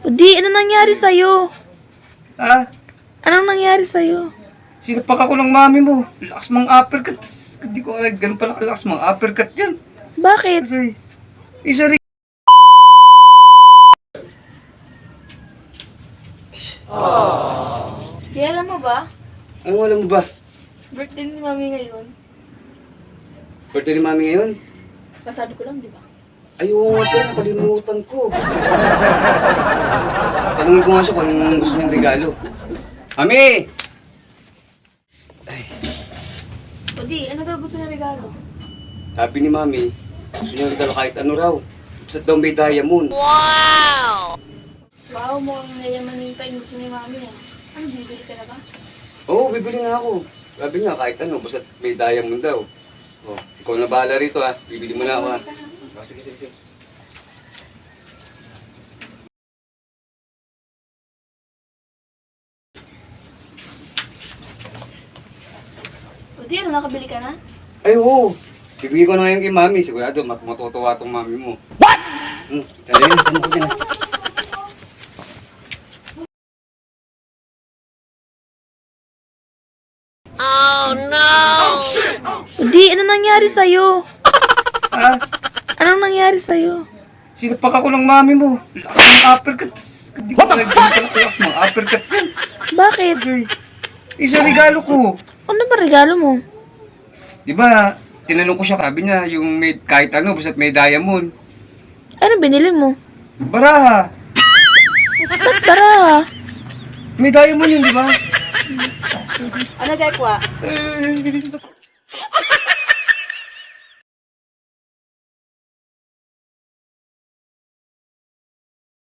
Di, ano nangyari sa'yo? Ha? Anong nangyari sa'yo? Sinapak ako ng mami mo. Lakas mga uppercut. Hindi ko alam, ganun pala kalakas mga uppercut yan. Bakit? Aray. Isa rin. Di, alam mo ba? Ano alam mo ba? Birthday ni mami ngayon. Birthday ni mami ngayon? Masabi ko lang, di ba? Ay, oo nga pala, nakalimutan ko. Tanungin ko nga siya kung anong gusto niyang regalo. Mami! Ay, O di, ano daw gusto niya regalo? sabi ni mami, gusto niyang regalo kahit ano raw. Basta daw may diamond. Wow, mukhang nayamanin pa yung gusto ni mami ah. Ano, bibili ka na ba? Oo, bibili nga ako. Sabi niya, kahit ano, basta may diamond daw. Oh, ikaw na bahala rito ha. Bibili mo na ako ha. Oh, sige, sige, sige. O di, ano, nakabili ka na? Ay, oo. Bibigay ko na ngayon kay mami. Sigurado, matutuwa tong mami mo. What? Tara yun, ano ko din ha. O di, ano nangyari sa'yo? Ha? Anong nangyari sa'yo? Sinapak ako ng mami mo. Lakas ng uppercut. Hindi ko alam, ganun pala kalakas mga uppercut yan. Bakit? Ay, isa regalo ko. Ano ba regalo mo? Di ba, tinanong ko siya, sabi niya, yung may, kahit ano, basta may diamond. Ano binili mo? Baraha. Ba't tara? May diamond yun, di ba? Ano gagwa? Eh,